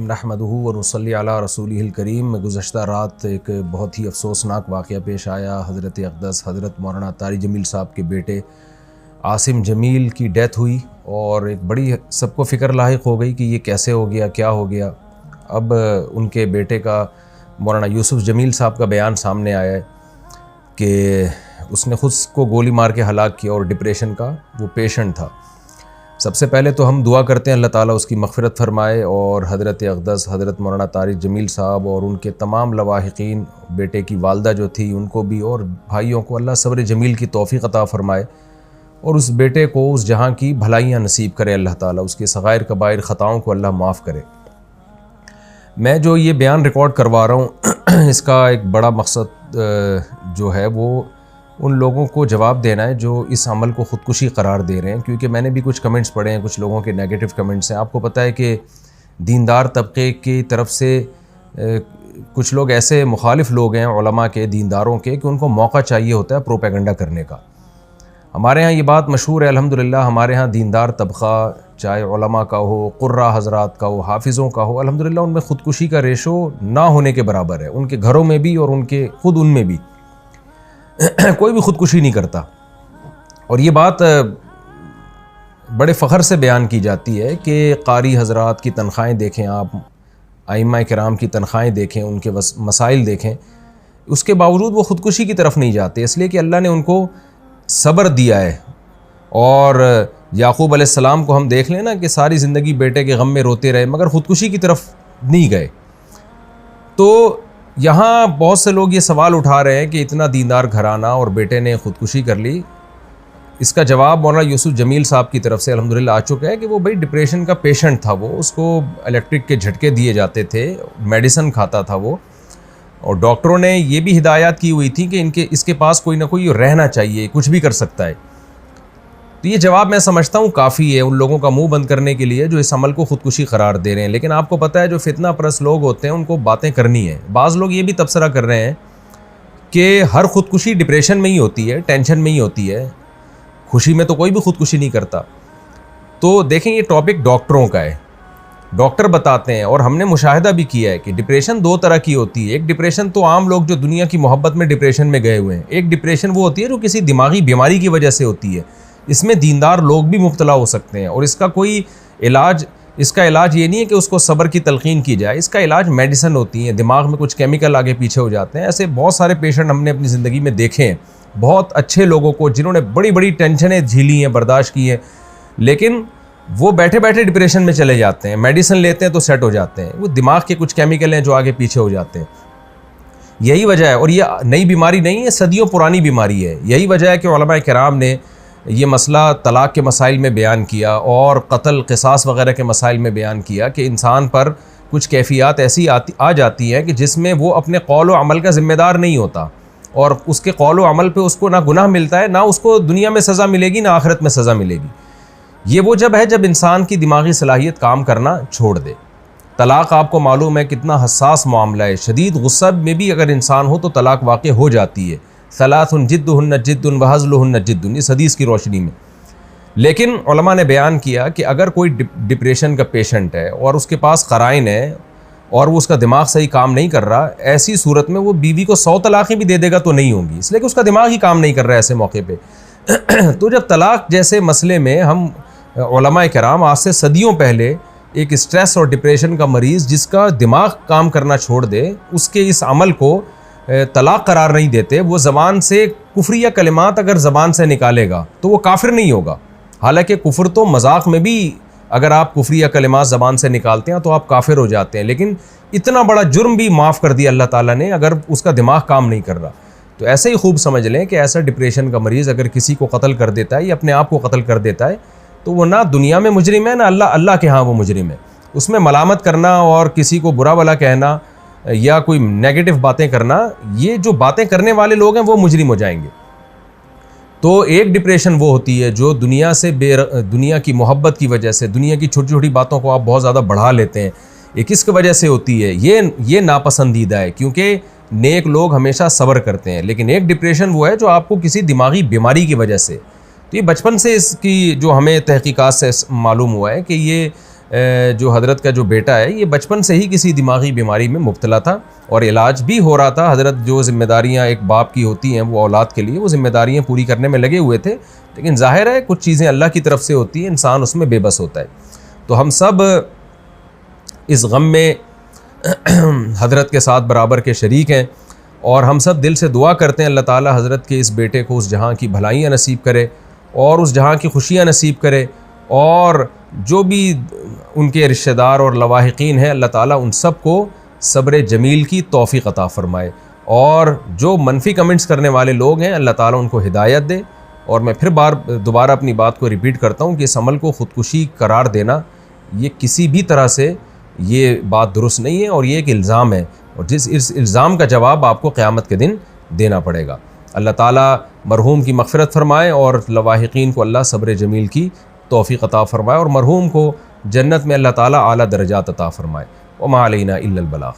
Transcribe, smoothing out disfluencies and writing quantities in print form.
نحمدہ ونصلی علی رسولہ الکریم۔ گزشتہ رات ایک بہت ہی افسوسناک واقعہ پیش آیا۔ حضرت اقدس حضرت مولانا طارق جمیل صاحب کے بیٹے عاصم جمیل کی ڈیتھ ہوئی، اور ایک بڑی سب کو فکر لاحق ہو گئی کہ یہ کیسے ہو گیا، کیا ہو گیا۔ اب ان کے بیٹے کا مولانا یوسف جمیل صاحب کا بیان سامنے آیا ہے کہ اس نے خود کو گولی مار کے ہلاک کیا اور ڈپریشن کا وہ پیشنٹ تھا۔ سب سے پہلے تو ہم دعا کرتے ہیں اللہ تعالیٰ اس کی مغفرت فرمائے، اور حضرت اقدس حضرت مولانا طارق جمیل صاحب اور ان کے تمام لواحقین، بیٹے کی والدہ جو تھی ان کو بھی، اور بھائیوں کو اللہ صبر جمیل کی توفیق عطا فرمائے، اور اس بیٹے کو اس جہاں کی بھلائیاں نصیب کرے اللہ تعالیٰ، اس کے صغائر کبائر خطاؤں کو اللہ معاف کرے۔ میں جو یہ بیان ریکارڈ کروا رہا ہوں اس کا ایک بڑا مقصد جو ہے وہ ان لوگوں کو جواب دینا ہے جو اس عمل کو خودکشی قرار دے رہے ہیں، کیونکہ میں نے بھی کچھ کمنٹس پڑھے ہیں، کچھ لوگوں کے نیگیٹو کمنٹس ہیں۔ آپ کو پتہ ہے کہ دیندار طبقے کی طرف سے کچھ لوگ ایسے مخالف لوگ ہیں علماء کے، دینداروں کے، کہ ان کو موقع چاہیے ہوتا ہے پروپیگنڈا کرنے کا۔ ہمارے ہاں یہ بات مشہور ہے الحمدللہ، ہمارے ہاں دیندار طبقہ چاہے علماء کا ہو، قراء حضرات کا ہو، حافظوں کا ہو، الحمدللہ ان میں خودکشی کا ریشو نہ ہونے کے برابر ہے، ان کے گھروں میں بھی اور ان کے خود ان میں بھی کوئی بھی خودکشی نہیں کرتا۔ اور یہ بات بڑے فخر سے بیان کی جاتی ہے کہ قاری حضرات کی تنخواہیں دیکھیں، آپ ائمہ کرام کی تنخواہیں دیکھیں، ان کے مسائل دیکھیں، اس کے باوجود وہ خودکشی کی طرف نہیں جاتے، اس لیے کہ اللہ نے ان کو صبر دیا ہے۔ اور یعقوب علیہ السلام کو ہم دیکھ لیں نا کہ ساری زندگی بیٹے کے غم میں روتے رہے مگر خودکشی کی طرف نہیں گئے۔ تو یہاں بہت سے لوگ یہ سوال اٹھا رہے ہیں کہ اتنا دیندار گھرانہ اور بیٹے نے خودکشی کر لی۔ اس کا جواب مولانا یوسف جمیل صاحب کی طرف سے الحمدللہ آ چکا ہے کہ وہ بھائی ڈپریشن کا پیشنٹ تھا، وہ اس کو الیکٹرک کے جھٹکے دیے جاتے تھے، میڈیسن کھاتا تھا وہ، اور ڈاکٹروں نے یہ بھی ہدایات کی ہوئی تھی کہ اس کے پاس کوئی نہ کوئی رہنا چاہیے، کچھ بھی کر سکتا ہے۔ تو یہ جواب میں سمجھتا ہوں کافی ہے ان لوگوں کا منہ بند کرنے کے لیے جو اس عمل کو خودکشی قرار دے رہے ہیں۔ لیکن آپ کو پتہ ہے جو فتنہ پرست لوگ ہوتے ہیں ان کو باتیں کرنی ہیں۔ بعض لوگ یہ بھی تبصرہ کر رہے ہیں کہ ہر خودکشی ڈپریشن میں ہی ہوتی ہے، ٹینشن میں ہی ہوتی ہے، خوشی میں تو کوئی بھی خودکشی نہیں کرتا۔ تو دیکھیں یہ ٹاپک ڈاکٹروں کا ہے، ڈاکٹر بتاتے ہیں، اور ہم نے مشاہدہ بھی کیا ہے کہ ڈپریشن دو طرح کی ہوتی ہے۔ ایک ڈپریشن تو عام لوگ جو دنیا کی محبت میں ڈپریشن میں گئے ہوئے ہیں، ایک ڈپریشن وہ ہوتی ہے جو کسی دماغی بیماری کی وجہ سے ہوتی ہے۔ اس میں دیندار لوگ بھی مبتلا ہو سکتے ہیں، اور اس کا کوئی علاج، اس کا علاج یہ نہیں ہے کہ اس کو صبر کی تلقین کی جائے، اس کا علاج میڈیسن ہوتی ہیں، دماغ میں کچھ کیمیکل آگے پیچھے ہو جاتے ہیں۔ ایسے بہت سارے پیشنٹ ہم نے اپنی زندگی میں دیکھے ہیں، بہت اچھے لوگوں کو جنہوں نے بڑی بڑی ٹینشنیں جھیلی ہیں، برداشت کی ہیں، لیکن وہ بیٹھے بیٹھے ڈپریشن میں چلے جاتے ہیں، میڈیسن لیتے ہیں تو سیٹ ہو جاتے ہیں، وہ دماغ کے کچھ کیمیکل ہیں جو آگے پیچھے ہو جاتے ہیں۔ یہی وجہ ہے، اور یہ نئی بیماری نہیں ہے، صدیوں پرانی بیماری ہے۔ یہی وجہ ہے کہ علماء کرام نے یہ مسئلہ طلاق کے مسائل میں بیان کیا اور قتل قصاص وغیرہ کے مسائل میں بیان کیا کہ انسان پر کچھ کیفیات ایسی آ جاتی ہیں کہ جس میں وہ اپنے قول و عمل کا ذمہ دار نہیں ہوتا، اور اس کے قول و عمل پہ اس کو نہ گناہ ملتا ہے، نہ اس کو دنیا میں سزا ملے گی، نہ آخرت میں سزا ملے گی۔ یہ وہ جب ہے جب انسان کی دماغی صلاحیت کام کرنا چھوڑ دے۔ طلاق آپ کو معلوم ہے کتنا حساس معاملہ ہے، شدید غصہ میں بھی اگر انسان ہو تو طلاق واقع ہو جاتی ہے۔ ثلاث جدہن جد وہزلہن جد، اس حدیث کی روشنی میں۔ لیکن علماء نے بیان کیا کہ اگر کوئی ڈپریشن کا پیشنٹ ہے اور اس کے پاس قرائن ہے اور وہ اس کا دماغ صحیح کام نہیں کر رہا، ایسی صورت میں وہ بیوی کو 100 طلاقیں بھی دے دے گا تو نہیں ہوں گی، اس لیے کہ اس کا دماغ ہی کام نہیں کر رہا ہے ایسے موقع پہ۔ تو جب طلاق جیسے مسئلے میں ہم علماء کرام آج سے صدیوں پہلے ایک اسٹریس اور ڈپریشن کا مریض جس کا دماغ کام کرنا چھوڑ دے، اس کے اس عمل کو طلاق قرار نہیں دیتے، وہ زبان سے کفریہ کلمات اگر زبان سے نکالے گا تو وہ کافر نہیں ہوگا۔ حالانکہ کفر تو مذاق میں بھی اگر آپ کفریہ کلمات زبان سے نکالتے ہیں تو آپ کافر ہو جاتے ہیں، لیکن اتنا بڑا جرم بھی معاف کر دیا اللہ تعالیٰ نے اگر اس کا دماغ کام نہیں کر رہا۔ تو ایسے ہی خوب سمجھ لیں کہ ایسا ڈپریشن کا مریض اگر کسی کو قتل کر دیتا ہے یا اپنے آپ کو قتل کر دیتا ہے تو وہ نہ دنیا میں مجرم ہے، نہ اللہ کے ہاں وہ مجرم ہے۔ اس میں ملامت کرنا اور کسی کو برا بھلا کہنا یا کوئی نیگیٹو باتیں کرنا، یہ جو باتیں کرنے والے لوگ ہیں وہ مجرم ہو جائیں گے۔ تو ایک ڈپریشن وہ ہوتی ہے جو دنیا سے دنیا کی محبت کی وجہ سے دنیا کی چھوٹی چھوٹی باتوں کو آپ بہت زیادہ بڑھا لیتے ہیں، ایک اس کی وجہ سے ہوتی ہے، یہ ناپسندیدہ ہے کیونکہ نیک لوگ ہمیشہ صبر کرتے ہیں۔ لیکن ایک ڈپریشن وہ ہے جو آپ کو کسی دماغی بیماری کی وجہ سے، تو یہ بچپن سے اس کی جو ہمیں تحقیقات سے معلوم ہوا ہے کہ یہ جو حضرت کا جو بیٹا ہے یہ بچپن سے ہی کسی دماغی بیماری میں مبتلا تھا اور علاج بھی ہو رہا تھا. حضرت جو ذمہ داریاں ایک باپ کی ہوتی ہیں وہ اولاد کے لیے وہ ذمہ داریاں پوری کرنے میں لگے ہوئے تھے, لیکن ظاہر ہے کچھ چیزیں اللہ کی طرف سے ہوتی ہیں, انسان اس میں بے بس ہوتا ہے. تو ہم سب اس غم میں حضرت کے ساتھ برابر کے شریک ہیں اور ہم سب دل سے دعا کرتے ہیں اللہ تعالی حضرت کے اس بیٹے کو اس جہاں کی بھلائیاں نصیب کرے اور اس جہاں کی خوشیاں نصیب کرے, اور جو بھی ان کے رشتہ دار اور لواحقین ہیں اللہ تعالیٰ ان سب کو صبر جمیل کی توفیق عطا فرمائے, اور جو منفی کمنٹس کرنے والے لوگ ہیں اللہ تعالیٰ ان کو ہدایت دے. اور میں پھر دوبارہ اپنی بات کو ریپیٹ کرتا ہوں کہ اس عمل کو خودکشی قرار دینا یہ کسی بھی طرح سے یہ بات درست نہیں ہے, اور یہ ایک الزام ہے, اور اس الزام کا جواب آپ کو قیامت کے دن دینا پڑے گا. اللہ تعالیٰ مرحوم کی مغفرت فرمائے اور لواحقین کو اللہ صبر جمیل کی توفیق عطا فرمائے, اور مرحوم کو جنت میں اللہ تعالیٰ اعلیٰ درجات عطا فرمائے. وما علینا الا البلاغ.